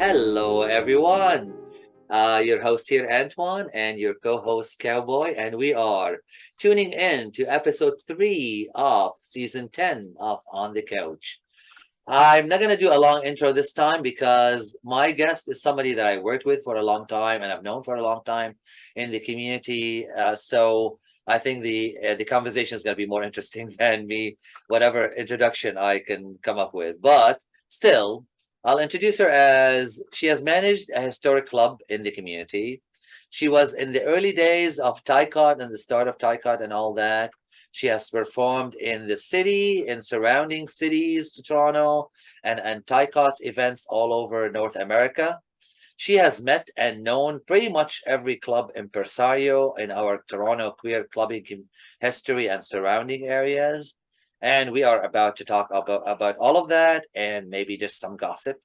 Hello, everyone. Your host here, Antoine, and your co-host, Cowboy, and we are tuning in to episode 3 of season 10 of On the Couch. I'm not going to do a long intro this time because my guest is somebody that I worked with for a long time and I've known for a long time in the community. So I think the conversation is going to be more interesting than me, whatever introduction I can come up with. But still, I'll introduce her as she has managed a historic club in the community. She was in the early days of Tycott and the start of Tycott and all that. She has performed in the city, in surrounding cities to Toronto, and Tycott's events all over North America. She has met and known pretty much every club impresario in our Toronto queer clubbing history and surrounding areas. And we are about to talk about all of that and maybe just some gossip.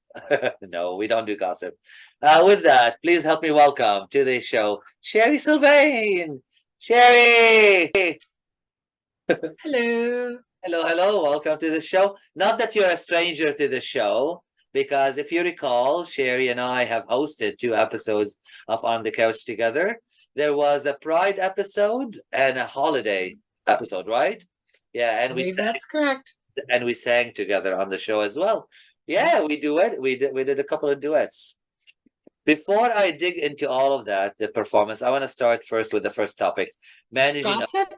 No, we don't do gossip. With that, please help me welcome to the show, Sherry Sylvain. Sherry! Hello. Hello. Welcome to the show. Not that you're a stranger to the show, because if you recall, Sherry and I have hosted 2 episodes of On the Couch together. There was a Pride episode and a holiday episode, right? Yeah, I believe that's correct. and we sang together on the show as well. Yeah, we duet. We did a couple of duets. Before I dig into all of that, the performance, I want to start first with the first topic, managing. Gossip?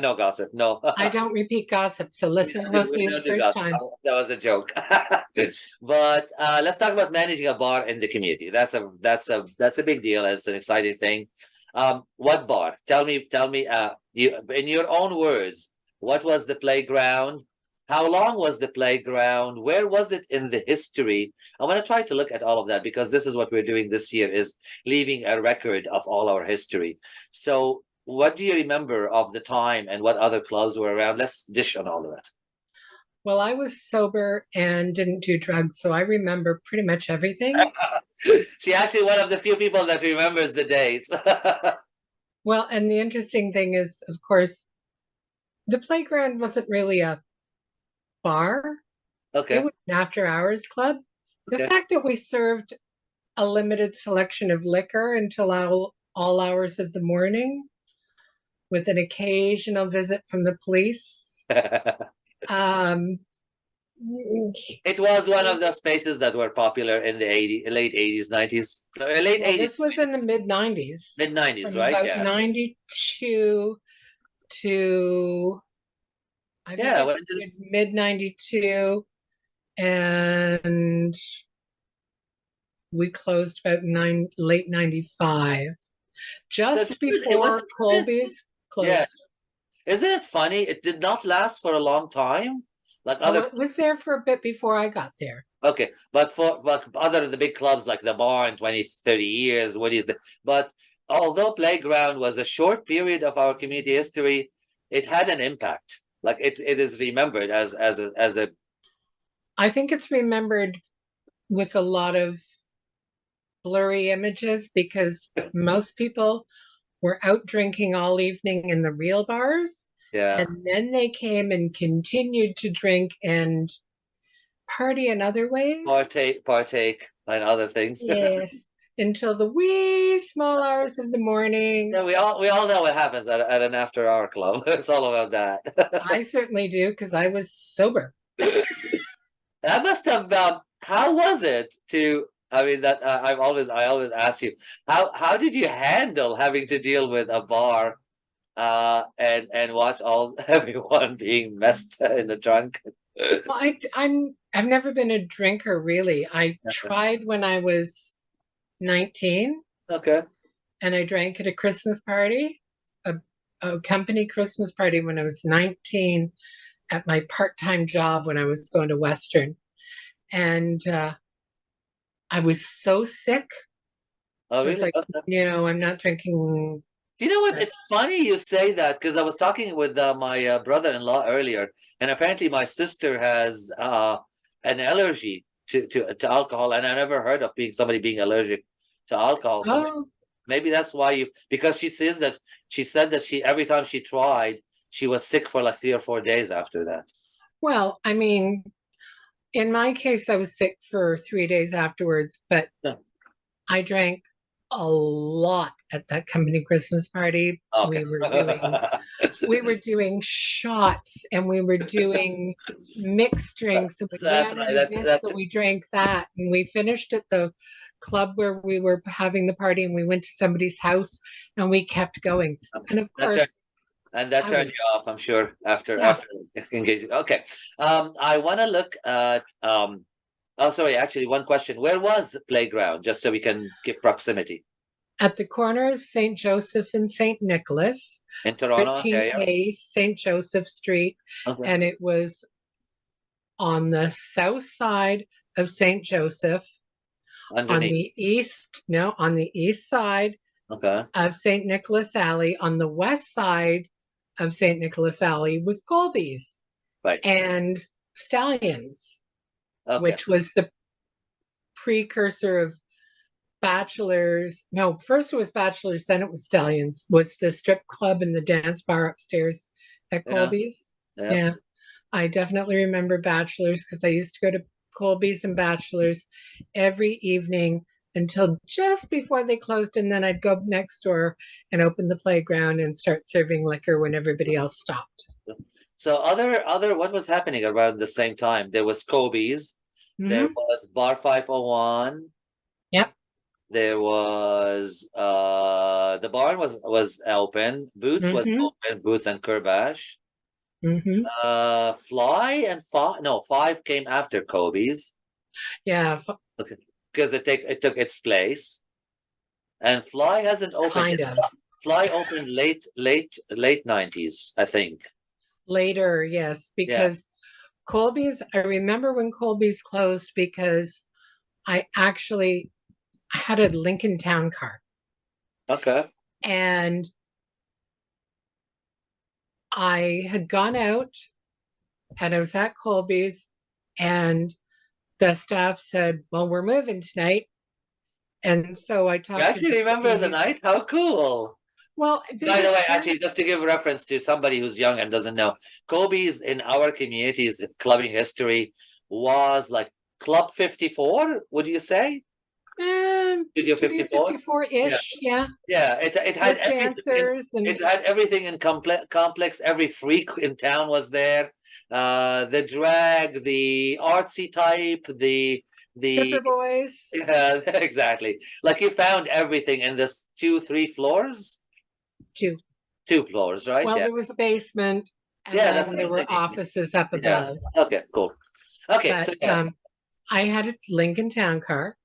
No gossip, no. I don't repeat gossip, so listen We closely the don't do first gossip. time. That was a joke. But let's talk about managing a bar in the community. That's a big deal. It's an exciting thing. What bar? Tell me. You in your own words. What was the playground? How long was the playground? Where was it in the history? I want to try to look at all of that because this is what we're doing this year: is leaving a record of all our history. So what do you remember of the time and what other clubs were around? Let's dish on all of that. Well, I was sober and didn't do drugs, so I remember pretty much everything. She actually one of the few people that remembers the dates. Well, and the interesting thing is, of course, the playground wasn't really a bar, it Okay. was an after hours club. The Okay. fact that we served a limited selection of liquor until all hours of the morning with an occasional visit from the police. Um, It was one of the spaces that were popular in the late 80s, 90s, late well, 80s, this was in the mid 90s, mid 90s, from right? about Yeah. 92 to I think Yeah. I started mid 92 and we closed about late 95, So just it was, before Colby's yeah. closed. Isn't it funny? It did not last for a long time. Like Oh, other it was there for a bit before I got there. Okay, but for like other the big clubs like the Barn, 20, 30 years, what is it? But although Playground was a short period of our community history, it had an impact. Like it is remembered as a I think it's remembered with a lot of blurry images because most people were out drinking all evening in the real bars. yeah, And then they came and continued to drink and party in other ways. partake and other things. Yes, until the wee small hours of the morning. Yeah, we all know what happens at an after hour club. It's all about that. I certainly do because I was sober. That must have how was it to I mean that I always ask you how did you handle having to deal with a bar and watch all everyone being messed in the trunk. Well, I've never been a drinker really. I tried when I was 19 Okay. and I drank at a Christmas party, a, a company Christmas party when I was 19 at my part-time job when I was going to Western. And I was so sick. Oh, I was really? like, I'm not drinking. You know what? It's funny you say that because I was talking with my brother-in-law earlier, and apparently my sister has an allergy to alcohol, and I never heard of somebody being allergic to alcohol. So Oh, maybe that's why because she said that she every time she tried, she was sick for like 3 or 4 days after that. well, I mean, In my case, I was sick for 3 days afterwards, but Yeah. I drank a lot at that company Christmas party. Okay. We were doing shots and we were doing mixed drinks and we That's ran right. out of this, so we drank that. And we finished at the club where we were having the party and we went to somebody's house and we kept going. And of That turned, course, and that I turned was, you off, I'm sure, yeah, after engaging. Okay. I want to look at oh, sorry, actually one question. Where was the playground? Just so we can give proximity. at the corner of St. Joseph and St. Nicholas, In Toronto, Ontario? 13A St. Joseph Street. Okay. And it was on the south side of St. Joseph, on Underneath. the east, no, on the east side Okay. of St. Nicholas Alley. On the west side of St. Nicholas Alley was Colby's Right. and Stallions, Okay. which was the precursor of Bachelors. No, first it was Bachelors, then it was Stallions, was the strip club and the dance bar upstairs at Yeah. Colby's. Yeah. Yeah, I definitely remember Bachelors because I used to go to Colby's and Bachelors every evening until just before they closed, and then I'd go next door and open the playground and start serving liquor when everybody else stopped. So other what was happening around the same time? There was Kobe's, there Hmm. was Bar 501, Yep. there was the barn was open, Boots was Hmm. open, Booth and Kerbash. Hmm. Fly and Five, no, Five came after Kobe's. Yeah, Okay. Because it took its place. And Fly hasn't opened kind yet. of. Fly opened late 90s, I think. Later, yes, Yeah. because Colby's, I remember when Colby's closed because I actually had a Lincoln Town car Okay. and I had gone out and I was at Colby's and the staff said, "Well, we're moving tonight." And so I You talked to actually remember the Davina. night? How cool. Well, they By the were way, very, actually, just to give reference to somebody who's young and doesn't know, Kobe's in our community's clubbing history was like Club 54, would you say? Studio Studio 54? Yeah. 54-ish, yeah, Yeah, it had with everything. dancers and It had everything in complex. Every freak in town was there. The drag, the artsy type, the stripper boys yeah, exactly. Like you found everything in this 2, 3 floors, too. 2 floors, right? Well, Yeah, there was a basement and yeah. That's then what I there was were thinking. offices up Yeah. above. Okay. Cool. Okay. But So yeah. I had a Lincoln Town car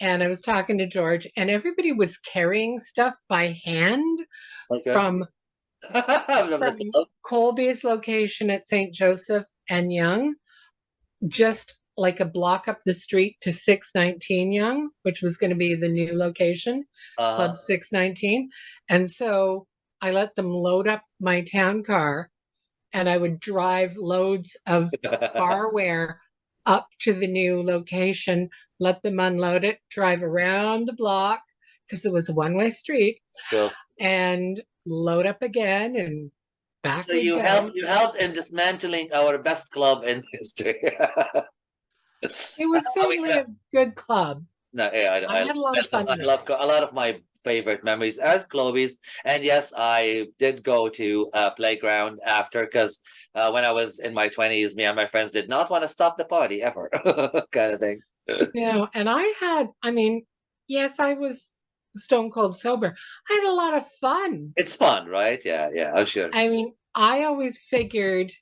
and I was talking to George, and everybody was carrying stuff by hand Okay. from From the from club. Colby's location at St. Joseph and Yonge, just like a block up the street to 619 Yonge, which was going to be the new location, Uh, Club 619. And so I let them load up my town car and I would drive loads of barware up to the new location, let them unload it, drive around the block because it was a one-way street, cool. and load up again, and back So we'd go. you helped in dismantling our best club in history. It was We certainly a good club. No, yeah, I had a lot of fun I there. love a lot of my favorite memories as Chloe's. And yes, I did go to a playground after because when I was in my 20s, me and my friends did not want to stop the party ever, kind of thing. And I mean, yes, I was stone cold sober. I had a lot of fun. It's fun, right? Yeah, yeah, I'm sure. I mean, I always figured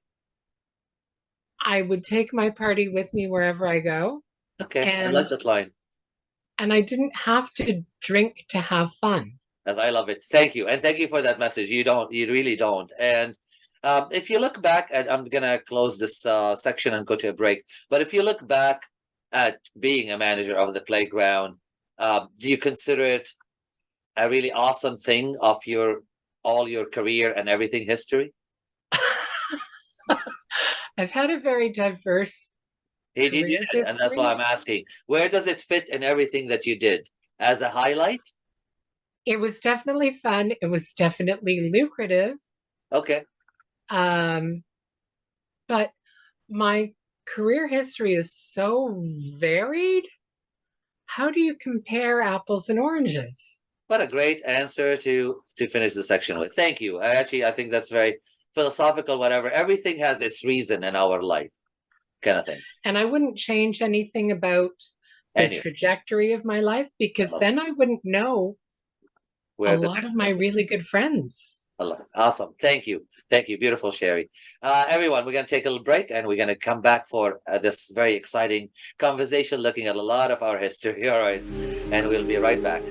I would take my party with me wherever I go, Okay, I like and that line. I didn't have to drink to have fun. As I love it. Thank you, and thank you for that message. You really don't. And if you look back at, I'm gonna close this section and go to a break. But if you look back at being a manager of the playground, do you consider it a really awesome thing of your all your career and everything history? I've had a very diverse You did, career and that's why history. I'm asking. Where does it fit in everything that you did as a highlight? It was definitely fun. It was definitely lucrative. Okay. Um, but my career history is so varied. How do you compare apples and oranges? What a great answer to finish the section with. Thank you. I think that's very philosophical, whatever. Everything has its reason in our life, kind of thing. And I wouldn't change anything about the trajectory of my life, because then I wouldn't know a lot of my really good friends. Awesome. Thank you. Thank you. Beautiful, Sherry. Everyone, we're going to take a little break and we're going to come back for this very exciting conversation, looking at a lot of our history. All right. And we'll be right back.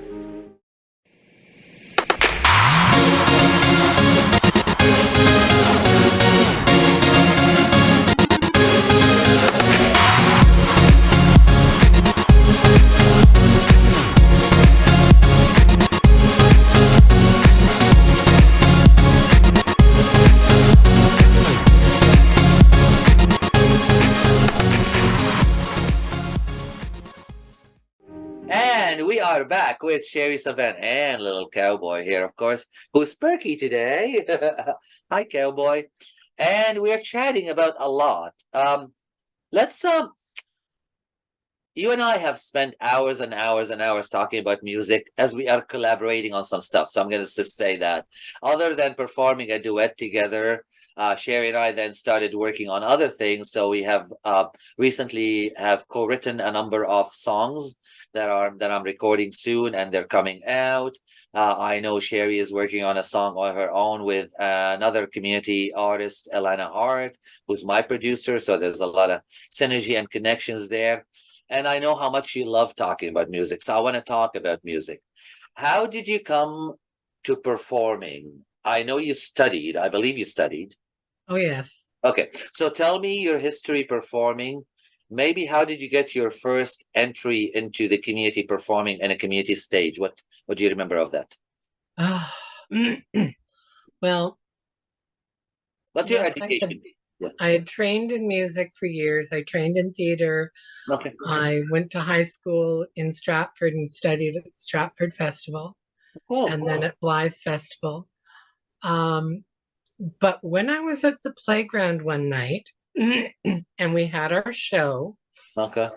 And we are back with Sherry Sylvain and little Cowboy here, of course, who's perky today. Hi, Cowboy. And we're chatting about a lot. Let's you and I have spent hours and hours and hours talking about music as we are collaborating on some stuff. So I'm going to just say that other than performing a duet together, Sherry and I then started working on other things. So we have recently have co-written a number of songs that I'm recording soon, and they're coming out. I know Sherry is working on a song on her own with another community artist, Elana Hart, who's my producer. So there's a lot of synergy and connections there. And I know how much you love talking about music. So I want to talk about music. How did you come to performing? I know you studied. I believe you studied. Oh, yes. Okay. So tell me your history performing. Maybe how did you get your first entry into the community performing in a community stage? What do you remember of that? Well, what's your education? I had trained in music for years. I trained in theater. Okay. I went to high school in Stratford and studied at Stratford Festival, and then at Blythe Festival. But when I was at the playground one night and we had our show, okay,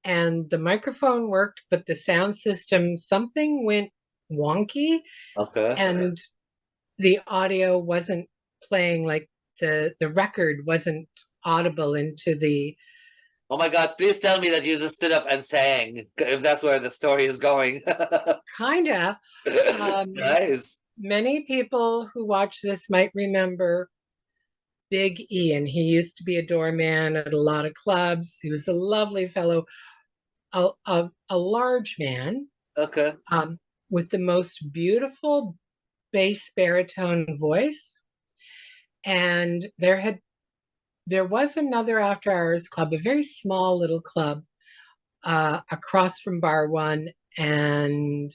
and the microphone worked, but the sound system, something went wonky. Okay. And the audio wasn't playing, like the record wasn't audible into the... Oh my God, please tell me that you just stood up and sang, if that's where the story is going. Kinda. Nice. Many people who watch this might remember Big Ian. He used to be a doorman at a lot of clubs. He was a lovely fellow, a large man. Okay. With the most beautiful bass baritone voice. And there was another after hours club, a very small little club across from Bar One and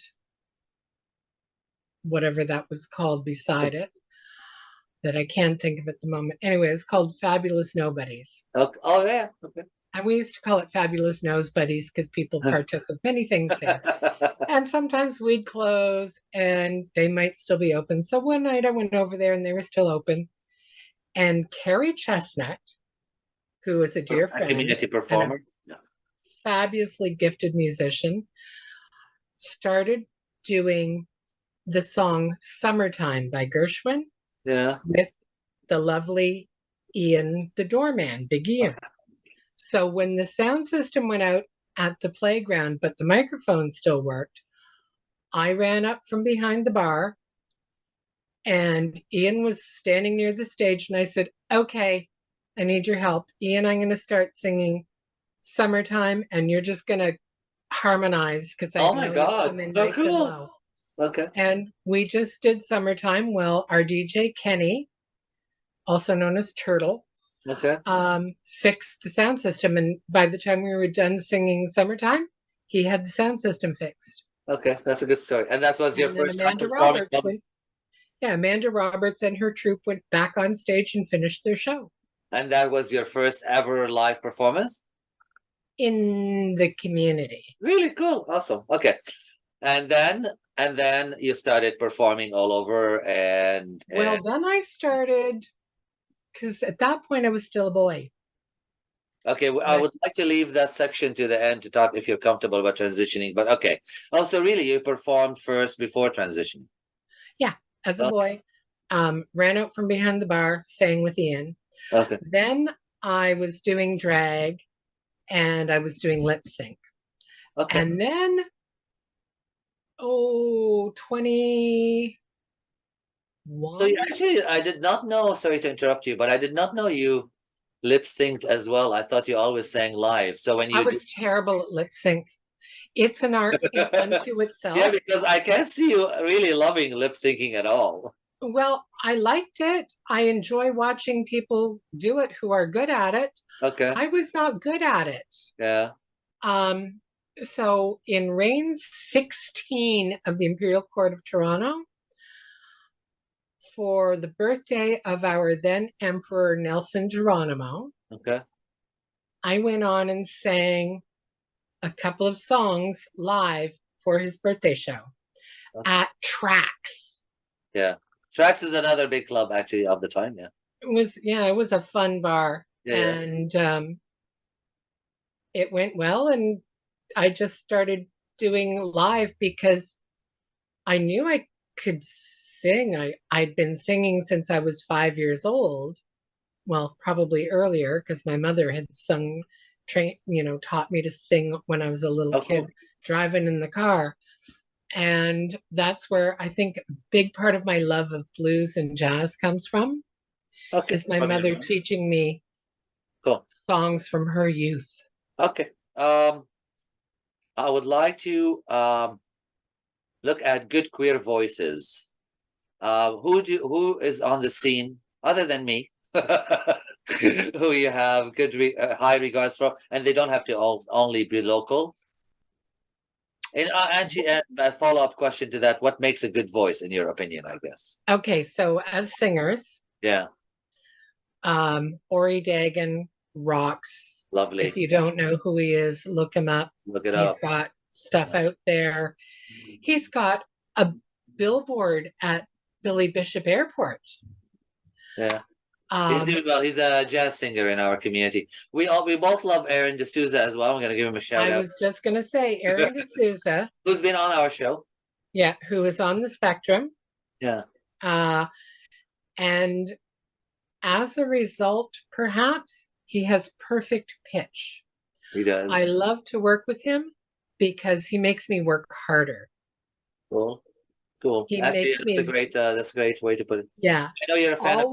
whatever that was called beside it, that I can't think of at the moment. Anyway, it's called Fabulous Nobodies. Okay. Oh, yeah. Okay. And we used to call it Fabulous Nose Buddies because people partook of many things there. And sometimes we'd close and they might still be open. So one night I went over there and they were still open. And Carrie Chestnut, who is a dear friend, community performer, and a fabulously gifted musician, started doing the song Summertime by Gershwin with the lovely Ian, the doorman, Big Ian. So when the sound system went out at the playground, but the microphone still worked, I ran up from behind the bar and Ian was standing near the stage and I said, okay, I need your help. Ian, I'm going to start singing Summertime and you're just going to harmonize because I know you come in nice and low. Okay. And we just did Summertime. Well, our DJ Kenny, also known as Turtle, fixed the sound system. And by the time we were done singing Summertime, he had the sound system fixed. Okay, that's a good story. And that was your first time performing? Amanda Roberts and her troupe went back on stage and finished their show. And that was your first ever live performance? In the community. Really cool. Awesome. Okay. And then you started performing all over and... Well, then I started, because at that point I was still a boy. Okay, I would like to leave that section to the end to talk if you're comfortable about transitioning, but okay. Also, really, you performed first before transitioning. Yeah, as a Okay. boy, ran out from behind the bar, sang with Ian. Okay. Then I was doing drag and I was doing lip sync. Okay. And then, 21. So you actually, I did not know, sorry to interrupt you, but I did not know you lip synced as well. I thought you always sang live. So when I you do, was terrible at lip sync. It's an art in unto yeah, itself. because I can't see you really loving lip syncing at all. Well, I liked it. I enjoy watching people do it who are good at it. Okay. I was not good at it. Yeah. Um, so in reign 16 of the Imperial Court of Toronto, for the birthday of our then Emperor Nelson Geronimo, Okay. I went on and sang a couple of songs live for his birthday show at Trax. Yeah. Trax is another big club actually of the time. Yeah. It was a fun bar, Yeah. Yeah. and it went well, and I just started doing live because I knew I could sing. I'd been singing since I was 5 years old. Well, probably earlier because my mother had taught me to sing when I was a little Oh, kid cool. driving in the car. And that's where I think a big part of my love of blues and jazz comes from, Okay. is my From your mother mom. teaching me Cool. songs from her youth. Okay. I would like to look at good queer voices. Who is on the scene other than me? Who you have high regards for, and they don't have to only be local. And Angie, a follow-up question to that: what makes a good voice, in your opinion? I guess. Okay, so as singers, Yeah, Ori Dagan rocks. lovely. If you don't know who he is, look him up. Look it He's up. got stuff out there. He's got a billboard at Billy Bishop Airport. Yeah. He's doing well. He's a jazz singer in our community. We both love Aaron D'Souza as well. I'm gonna give him a shout I out. was just going to say, Aaron D'Souza, Who's been on our show? yeah, who is on the spectrum. Yeah, And as a result, perhaps he has perfect pitch. he does. I love to work with him because he makes me work harder. Cool, cool. He Actually, makes me, that's a great way to put it. yeah, I know you're a fan of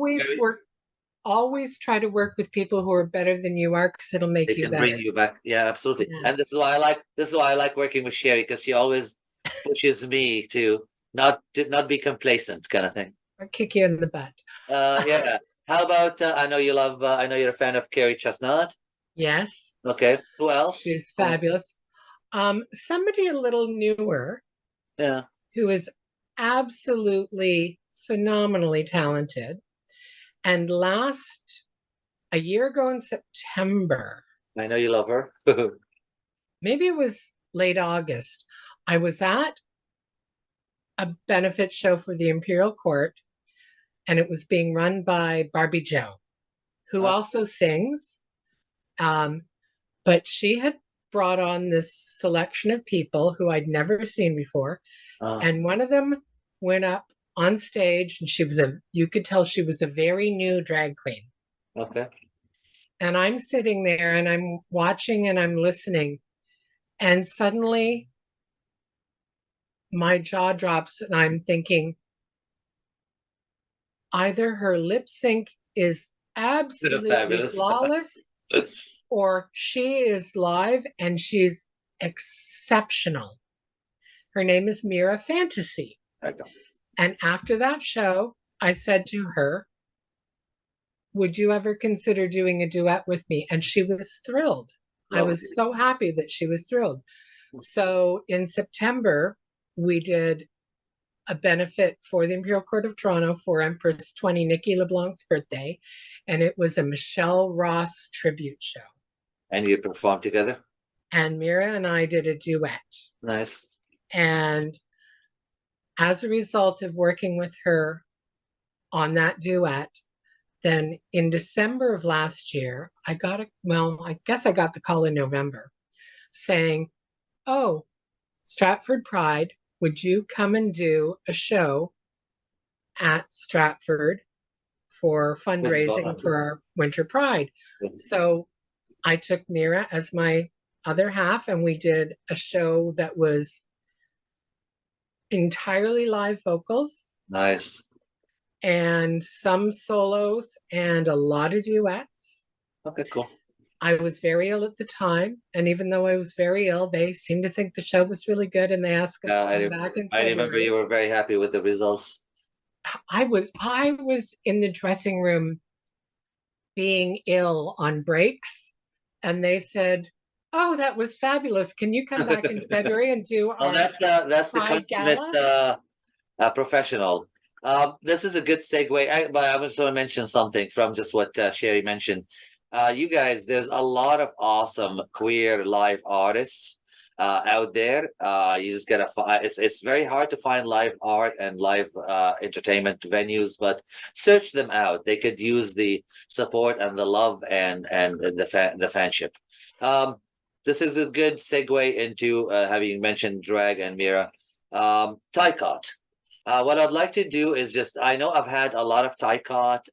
always try to work with people who are better than you are because it'll they make you can bring better. you back. Yeah, absolutely. Yeah. And this is why I like working with Sherry, because she always pushes me to not be complacent, kind of thing. I'll kick you in the butt. Yeah. How about I know you're a fan of Carrie Chestnut. Yes, Okay. Who else? she's fabulous. Somebody a little newer Yeah. who is absolutely phenomenally talented. And a year ago in September, I know you love her. maybe it was late August, I was at a benefit show for the Imperial Court, and it was being run by Barbie Joe, who also sings. But she had brought on this selection of people who I'd never seen before. And one of them went up on stage, and you could tell she was a very new drag queen. Okay. And I'm sitting there and I'm watching and I'm listening. And suddenly my jaw drops and I'm thinking, either her lip sync is absolutely Fabulous. flawless or she is live and she's exceptional. Her name is Mira Fantasy. And after that show, I said to her, would you ever consider doing a duet with me? And she was thrilled. I was so happy that she was thrilled. So in September, we did a benefit for the Imperial Court of Toronto for Empress 20 Nikki LeBlanc's birthday. And it was a Michelle Ross tribute show. And you performed together? And Mira and I did a duet. Nice. And as a result of working with her on that duet, then in December of last year, I guess I got the call in November saying, oh, Stratford Pride, would you come and do a show at Stratford for With fundraising for our Winter Pride? So I took Mira as my other half, and we did a show that was entirely live vocals Nice. and some solos and a lot of duets. Okay, cool. I was very ill at the time, and even though I was very ill, they seemed to think the show was really good, and they asked us to come back in I remember February. you were very happy with the results. I was in the dressing room being ill on breaks, and they said, "Oh, that was fabulous. Can you come back in February and do Well, our that's the Pride consummate Gala?" professional. This is a good segue. But I was going to mention something from just what Sherry mentioned. You guys, there's a lot of awesome queer live artists out there. You just gotta find. It's very hard to find live art and live entertainment venues, but search them out. They could use the support and the love and the fanship. This is a good segue into having mentioned Drag and Mira. Tycott. What I'd like to do is just, I know I've had a lot of Tycott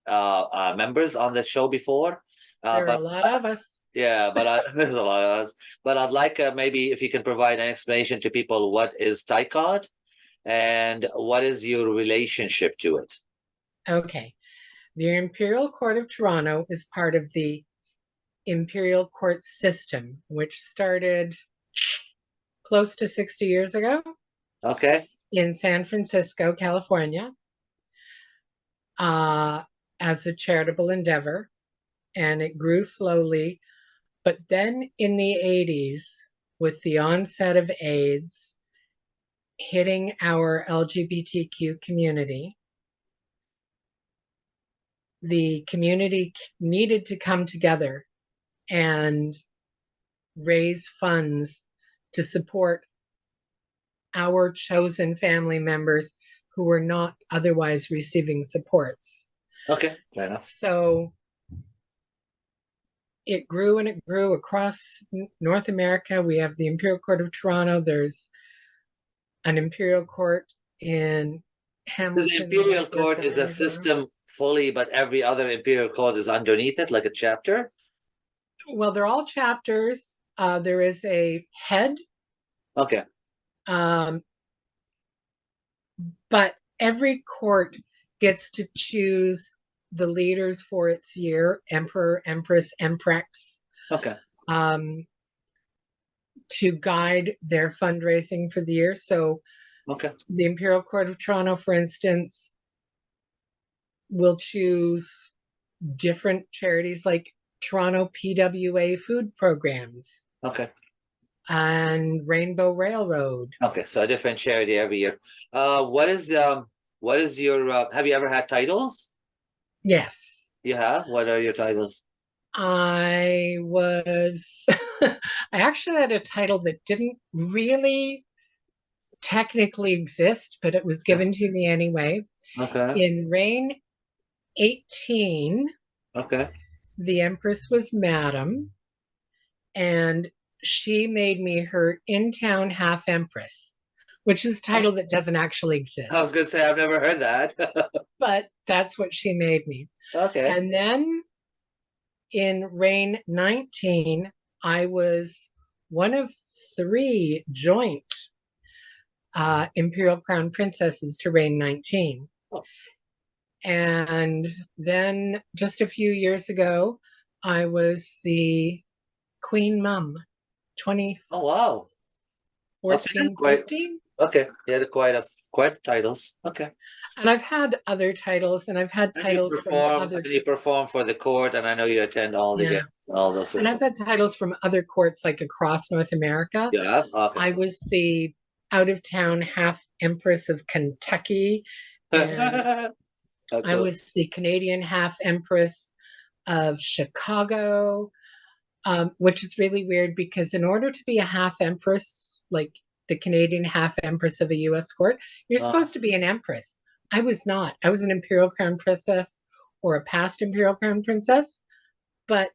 members on the show before, There are a but lot of us. yeah, but there's a lot of us. But I'd like maybe if you can provide an explanation to people, what is Tycott and what is your relationship to it? Okay. The Imperial Court of Toronto is part of the Imperial Court system, which started close to 60 years ago Okay. in San Francisco, California, as a charitable endeavor. And it grew slowly. But then in the 80s, with the onset of AIDS hitting our LGBTQ community, the community needed to come together and raise funds to support our chosen family members who were not otherwise receiving supports. Okay, fair enough. So it grew and it grew across North America. We have the Imperial Court of Toronto. There's an Imperial Court in Hamilton. The Imperial Court is a system fully, but every other Imperial Court is underneath it, like a chapter? Well, they're all chapters. There is a head. Okay. But every court gets to choose the leaders for its year, emperor, empress, emprex. Okay. To guide their fundraising for the year. So okay. The Imperial Court of Toronto, for instance, will choose different charities like Toronto PWA food programs. Okay. And Rainbow Railroad. Okay, so a different charity every year. What is your have you ever had titles? Yes. You have? What are your titles? I actually had a title that didn't really technically exist, but it was given to me anyway. Okay. In reign 18, okay, the Empress was Madam, and she made me her in-town half Empress, which is a title that doesn't actually exist. I was going to say, I've never heard that. But that's what she made me. Okay. And then in reign 19, I was one of 3 joint Imperial Crown Princesses to reign 19. Oh. And then just a few years ago, I was the Queen Mum. 20. Oh, wow. 14, 15. Okay. You had quite titles. Okay. And I've had other titles, and I've had titles from other. And you perform for the court, and I know you attend all the games and all those sorts. And I've had titles from other courts, like across North America. Yeah. Okay. I was the out-of-town half Empress of Kentucky. And okay. I was the Canadian half Empress of Chicago, which is really weird because in order to be a half Empress, like the Canadian half Empress of a U.S. court, you're supposed to be an Empress. I was not. I was an Imperial Crown Princess or a past Imperial Crown Princess, but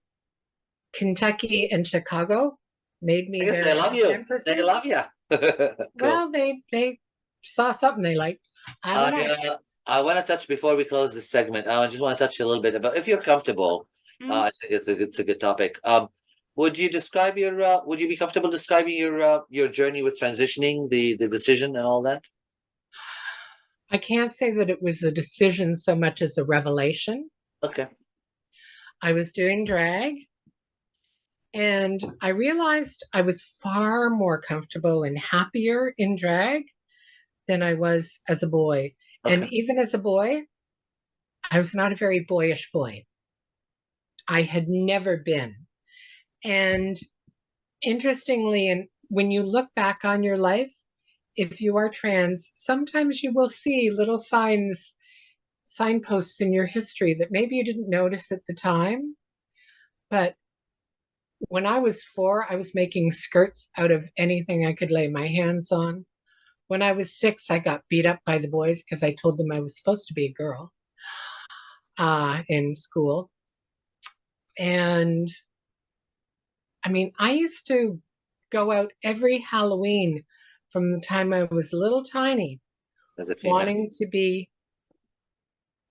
Kentucky and Chicago made I me guess their they love you. They empresses. love you. Cool. Well, they saw something they liked. I don't know. I want to touch before we close this segment. I just want to touch a little bit about if you're comfortable. Mm. I think it's a good topic. Would you describe your would you be comfortable describing your journey with transitioning the decision and all that? I can't say that it was a decision so much as a revelation. Okay. I was doing drag and I realized I was far more comfortable and happier in drag than I was as a boy. And Okay. even as a boy, I was not a very boyish boy. I had never been. And interestingly, and when you look back on your life, if you are trans, sometimes you will see little signposts in your history that maybe you didn't notice at the time. But when I was 4, I was making skirts out of anything I could lay my hands on. When I was 6, I got beat up by the boys because I told them I was supposed to be a girl in school. And I mean, I used to go out every Halloween from the time I was little tiny, As a female. wanting to be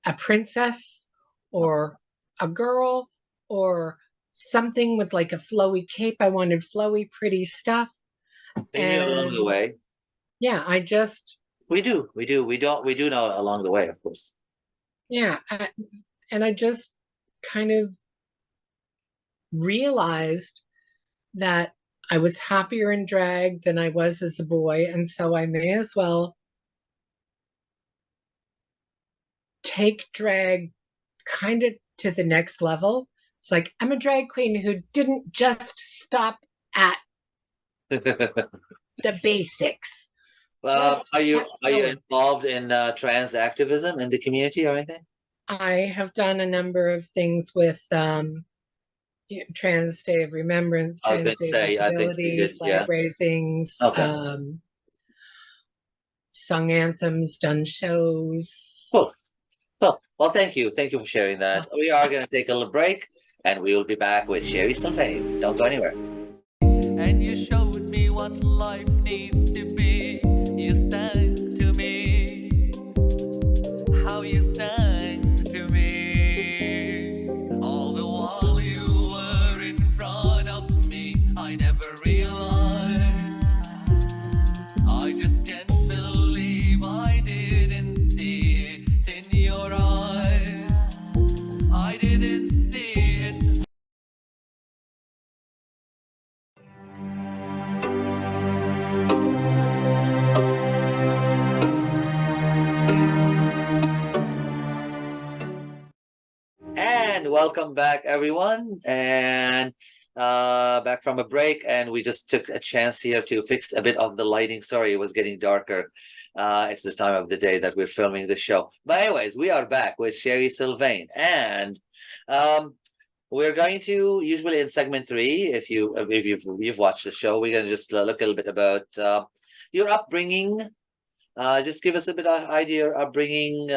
a princess or a girl or something with like a flowy cape. I wanted flowy, pretty stuff. They knew along the And way. yeah, I just, We do. We do know along the way, of course. yeah. And I just kind of realized that I was happier in drag than I was as a boy. And so I may as well take drag kind of to the next level. It's like I'm a drag queen who didn't just stop at the basics. Just Are you kept going. involved in trans activism in the community or anything? I have done a number of things with Trans Day of Remembrance, I was going Trans to Day of say, I think you Visibility, did. flag Yeah. raisings, Okay. sung anthems, done shows. Cool. Cool. Well, thank you. Thank you for sharing that. We are going to take a little break, and we will be back with Sherry Sylvain. Don't go anywhere. And you showed me what life needs to be. You sang to me how you sang to me. All the while you were in front of me, I never realized. I just can't believe I didn't see it in your eyes. I didn't see it. And welcome back, everyone. And back from a break, and we just took a chance here to fix a bit of the lighting. Sorry, it was getting darker. It's this time of the day that we're filming the show. But anyways, we are back with Sherry Sylvain, and we're going to usually in segment 3. If you've watched the show, we're gonna just look a little bit about your upbringing. Just give us a bit of idea of upbringing,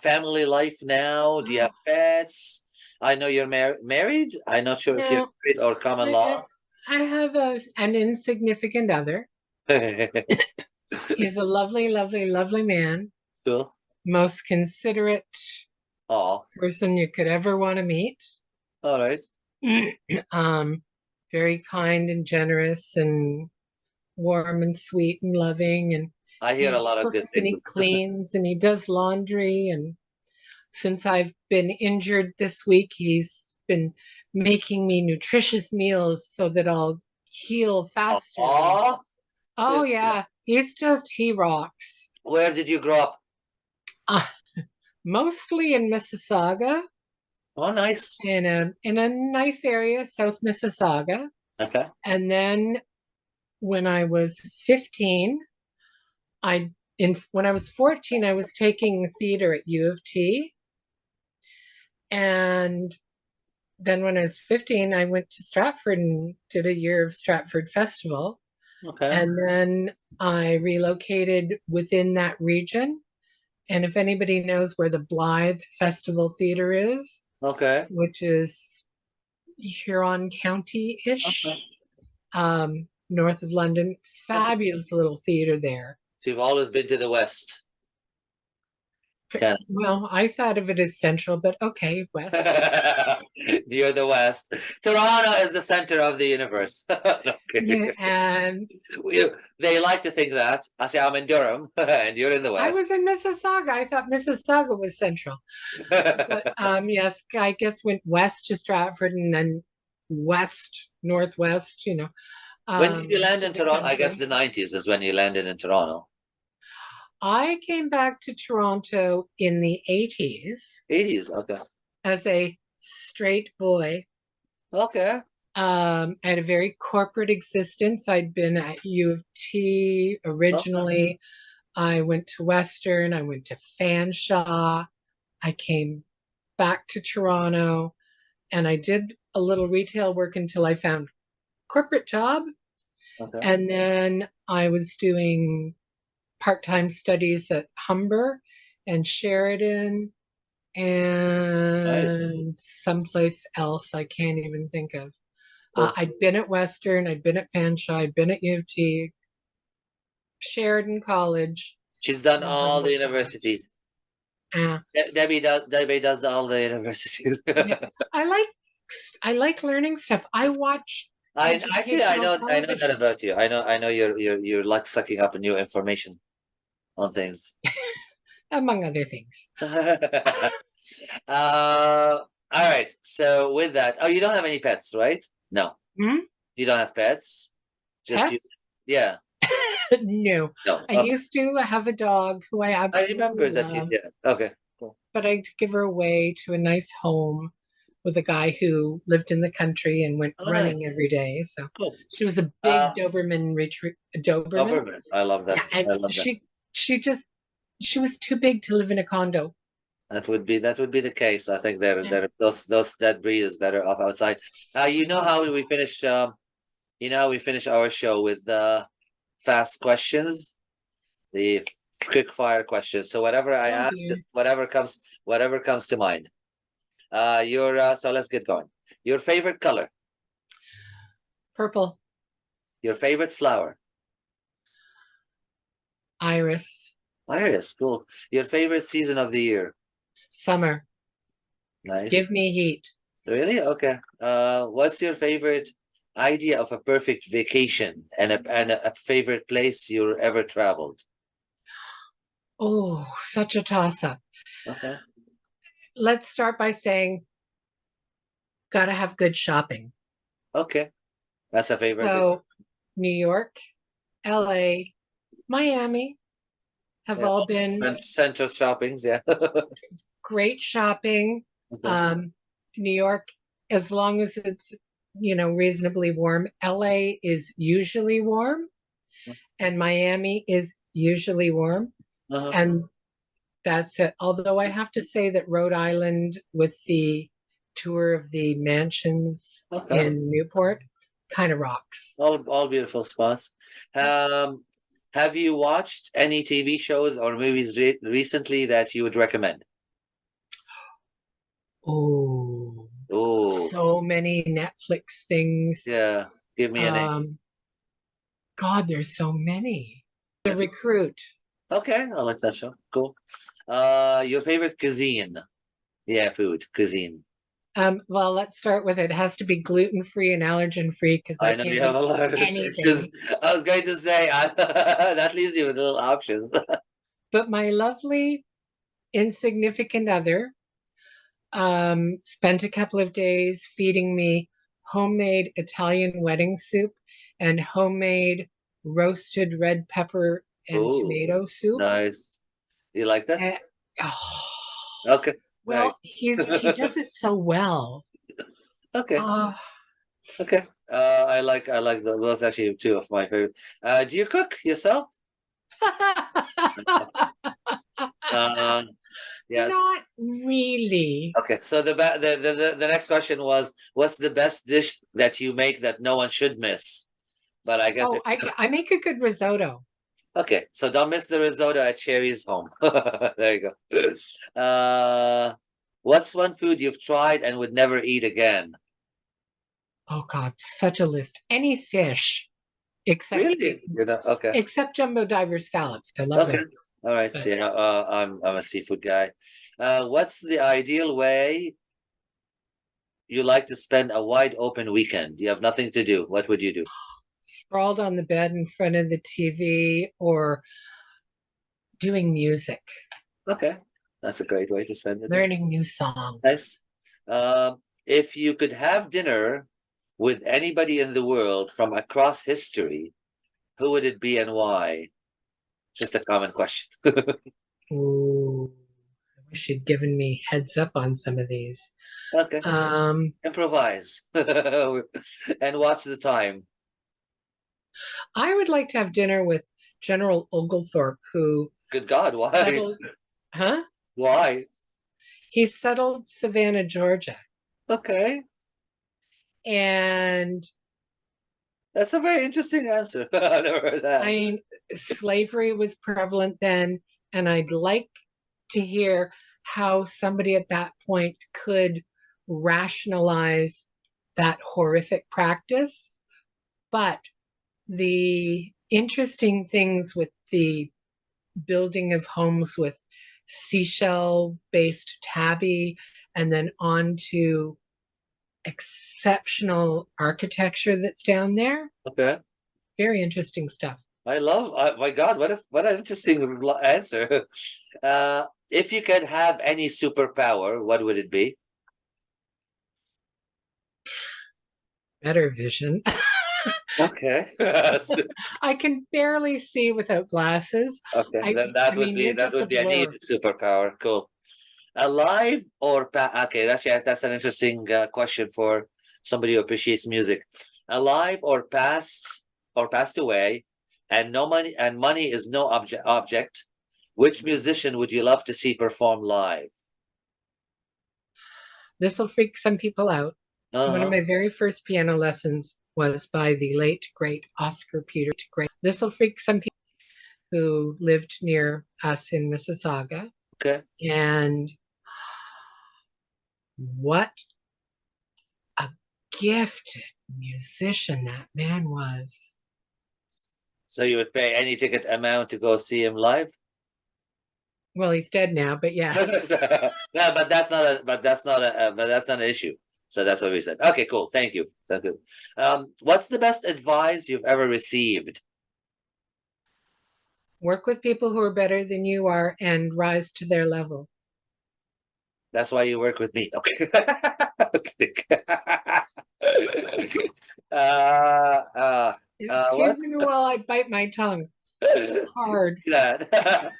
family life now. Do you have pets? I know you're married. I'm not sure if you're No, married or common law. I have an insignificant other. He's a lovely, lovely, lovely man. Cool. Most considerate Oh, person you could ever want to meet. all right. Very kind and generous and warm and sweet and loving, and I hear a he lot of good cooks and things. he cleans and he does laundry. And since I've been injured this week, he's been making me nutritious meals so that I'll heal faster. Oh, Oh yeah, he rocks. where did you grow up? Mostly in Mississauga, Oh, nice. in a nice area, South Mississauga. Okay. And then when I was 15, when I was 14, I was taking theater at U of T. And then when I was 15, I went to Stratford and did a year of Stratford Festival. Okay. And then I relocated within that region And if anybody knows where the Blythe Festival Theater is, Okay. which is Huron County-ish, Okay. north of London, Okay. fabulous little theater there. So you've always been to the West. Kind Well, I thought of it as central, but okay, west. of. You're the West. Toronto is the center of the universe. Yeah, and They like to think that. I say I'm in Durham, and you're in the I West. was in Mississauga. I thought Mississauga was central. But yes, I guess went west to Stratford and then west, northwest, When did you land to in the Toronto? I guess country. the 90s is when you landed in Toronto. I came back to Toronto in the 80s 80s, okay. as a straight boy. Okay. I had a very corporate existence. I'd been at U of T originally. I went to Western. I went to Fanshawe. I came back to Toronto and I did a little retail work until I found a corporate job. Okay. And then I was doing part-time studies at Humber and Sheridan and someplace else I can't even think of. Cool. I'd been at Western, I'd been at Fanshawe, I'd been at U of T, Sheridan College. She's done and all the Humber universities. College. Debbie does all the universities. Yeah. I like learning stuff. I watch Actually I know that television. about you. I know you're like sucking up new information on things. Among other things. All right. So with that, oh, you don't have any pets, right? No. Hmm? You don't have pets? Just you? Pets? Yeah. No. No. I used to have a dog who I I absolutely remember that you love, did. Okay. Cool. but I'd give her away to a nice home with a guy who lived in the country and went Oh, nice. running every day. So Cool. she was a big Doberman Doberman. Doberman. I love that. Yeah, and I love that. she was too big to live in a condo. That would be the case. I think Yeah. that breed is better off outside. You know how we finish our show with fast questions, the quick fire questions. So whatever I Oh, ask, dear. just whatever comes to mind. So let's get going. Your favorite color, Purple. your favorite flower, Iris. iris. Cool. Your favorite season of the year. Summer. Nice. Give me heat. Really? Okay. What's your favorite idea of a perfect vacation and a favorite place you ever traveled? Oh, such a toss-up. Okay. Let's start by saying, gotta have good shopping. Okay. That's a favorite. So, New York, LA, Miami have all been central shoppings, yeah. great shopping. Okay. New York, as long as it's, reasonably warm. LA is usually warm, and Miami is usually warm. Uh-huh. And that's it. Although I have to say that Rhode Island, with the tour of the mansions in Newport, kind of rocks. All beautiful spots. Have you watched any TV shows or movies recently that you would recommend? Oh, Oh, so many Netflix things. yeah. Give me a name. God, there's so many. The Recruit. Okay, I like that show. Cool. Your favorite cuisine? Yeah, food cuisine. Well, let's start with it. It has to be gluten-free and allergen-free because I know can't you have a lot of eat restrictions. anything. I was going to say that leaves you with little options. But my lovely insignificant other spent a couple of days feeding me homemade Italian wedding soup and homemade roasted red pepper and Ooh, tomato soup. nice. You like that? And, oh, Okay. well, nice. he does it so well. Okay. Okay. I like those actually two of my favorite. Do you cook yourself? Yes. Not really. Okay. So the next question was, what's the best dish that you make that no one should miss? But I guess I make a good risotto. Okay, so don't miss the risotto at Sherry's home. There you go. What's one food you've tried and would never eat again? Oh God, such a list. Any fish, except Really? Okay. except jumbo diver scallops. I love Okay. those. All right. But So yeah, I'm a seafood guy. What's the ideal way you like to spend a wide open weekend? You have nothing to do. What would you do? sprawled on the bed in front of the TV or doing music, Okay, that's a great way to spend the day. learning new songs. Nice. If you could have dinner with anybody in the world from across history, who would it be and why? Just a common question. Ooh, I wish you'd given me heads up on some of these. Okay, Um, improvise and watch the time. I would like to have dinner with General Oglethorpe, who Good God, why? settled, huh? Why? He settled Savannah, Georgia. Okay, And that's a very interesting answer. I never heard that. I mean, slavery was prevalent then, and I'd like to hear how somebody at that point could rationalize that horrific practice. But the interesting things with the building of homes with seashell-based tabby and then on to exceptional architecture that's down there. Okay. Very interesting stuff. I love, my God, what an interesting answer. If you could have any superpower, what would it be? Better vision. Okay. I can barely see without glasses. Okay, then that I would mean, be you're that just a would be a blur. needed superpower. Cool. Alive or okay, that's an interesting question for somebody who appreciates music. Alive or passed away, and no money and money is no object. Which musician would you love to see perform live? This will freak some people out. One of Uh-huh. my very first piano lessons was by the late, great Oscar Peter. This will freak some people who lived near us in Mississauga. Okay. And what a gifted musician that man was. So you would pay any ticket amount to go see him live? Well, he's dead now, but yeah. No, but that's not an issue. So that's what we said. Okay, cool. Thank you. That's good. What's the best advice you've ever received? Work with people who are better than you are and rise to their level. That's why you work with me. Okay. Okay. Excuse me while I bite my tongue. It's hard. That.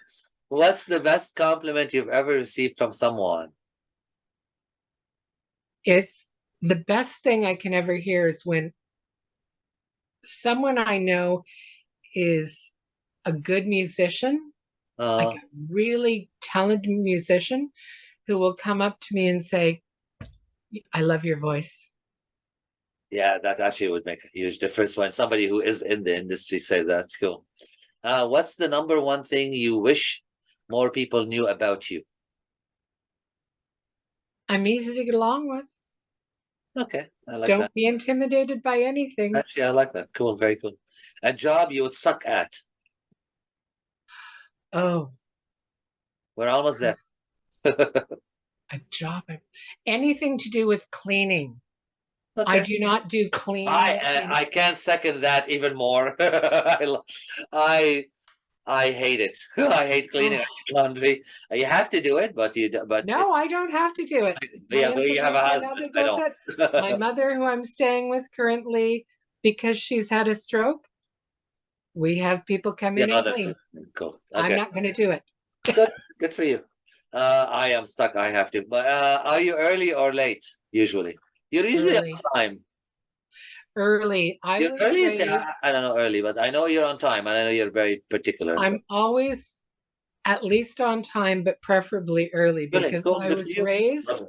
What's the best compliment you've ever received from someone? It's the best thing I can ever hear is when someone I know is a good musician, like a really talented musician, who will come up to me and say, I love your voice. Yeah, that actually would make a huge difference when somebody who is in the industry say that. Cool. What's the number one thing you wish more people knew about you? I'm easy to get along with. Okay, I like Don't that. be intimidated by anything. Actually, I like that. Cool, very cool. A job you would suck at. Oh, We're almost there. a job. Anything to do with cleaning. I Okay. do not do cleaning. I can't second that even more. I hate it. I hate cleaning laundry. You have to do it, but No, I don't have to do it. yeah, but you have a My husband. mother I does don't. it. My mother, who I'm staying with currently, because she's had a stroke, we have people come in and clean. Cool. I'm Okay. not going to do it. Good for you. I am stuck. I have to. But are you early or late? Usually, you're usually Early. on time. Early. I was Early is, raised. I don't know early, but I know you're on time, and I know you're very particular. I'm always at least on time, but preferably early, Really? because Cool. I Good for was you. raised Love it.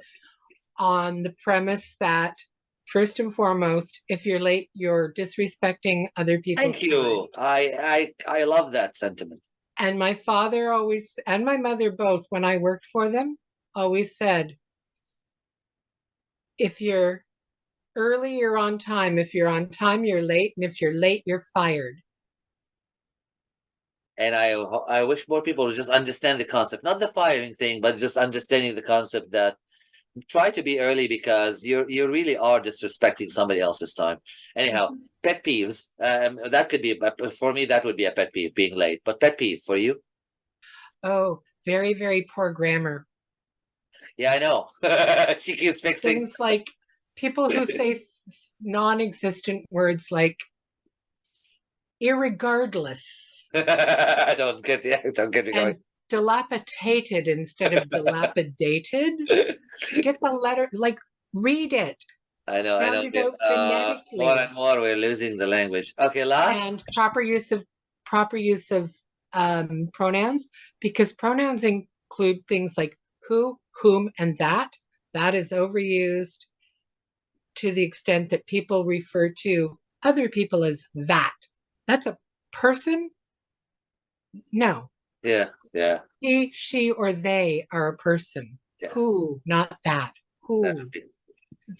on the premise that First and foremost, if you're late, you're disrespecting other people's Thank you. I love that sentiment. And my father always, and my mother both, when I worked for them, always said, if you're early, you're on time. If you're on time, you're late. And if you're late, you're fired. And I wish more people would just understand the concept, not the firing thing, but just understanding the concept that try to be early because you really are disrespecting somebody else's time. Anyhow, pet peeves. That could be, for me, that would be a pet peeve, being late. But pet peeve for you? Oh, very, very poor grammar. Yeah, I know. She keeps fixing. Things like people who say non-existent words like irregardless Don't get me going. and dilapidated instead of dilapidated. Get the letter, like read it. I know. Sound it out phonetically. More and more, we're losing the language. Okay, last. And proper use of pronouns, because pronouns include things like who, whom, and that. That is overused to the extent that people refer to other people as that. That's a person? No. Yeah. He, she, or they are a person. Yeah. Who, not that. Who.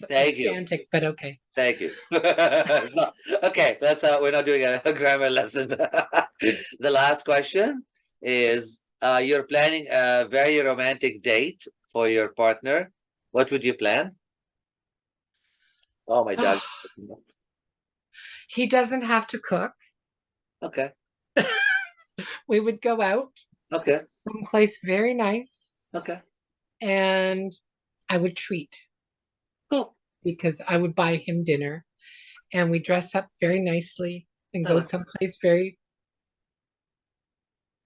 Thank you. Gigantic, but okay. Thank you. Okay, that's we're not doing a grammar lesson. The last question is, you're planning a very romantic date for your partner. What would you plan? Oh, my dog. He doesn't have to cook. Okay. We would go out. Okay. Someplace very nice. Okay. And I would treat. Cool. Because I would buy him dinner and we dress up very nicely and go someplace very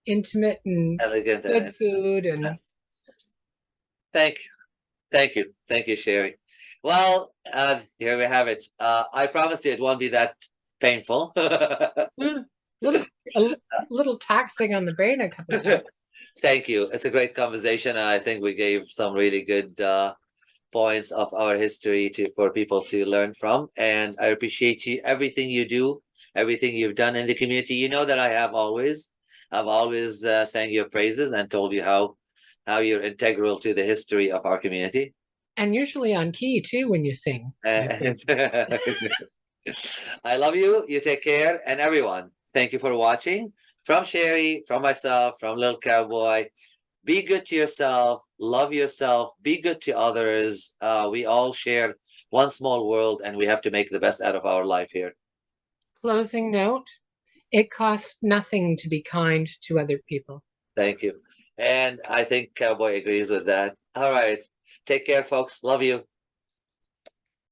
intimate and elegant, good food. And yes. Thank you, Sherry. Well, here we have it. I promise you it won't be that painful. a little taxing on the brain a couple of times. Thank you. It's a great conversation. I think we gave some really good points of our history for people to learn from. And I appreciate you, everything you do, everything you've done in the community. You know that I've always sang your praises and told you how you're integral to the history of our community. And usually on key too when you sing. I love you. You take care. And everyone, thank you for watching. From Sherry, from myself, from Little Cowboy. Be good to yourself, love yourself, be good to others. We all share one small world and we have to make the best out of our life here. Closing note, it costs nothing to be kind to other people. Thank you. And I think Cowboy agrees with that. All right. Take care, folks. Love you.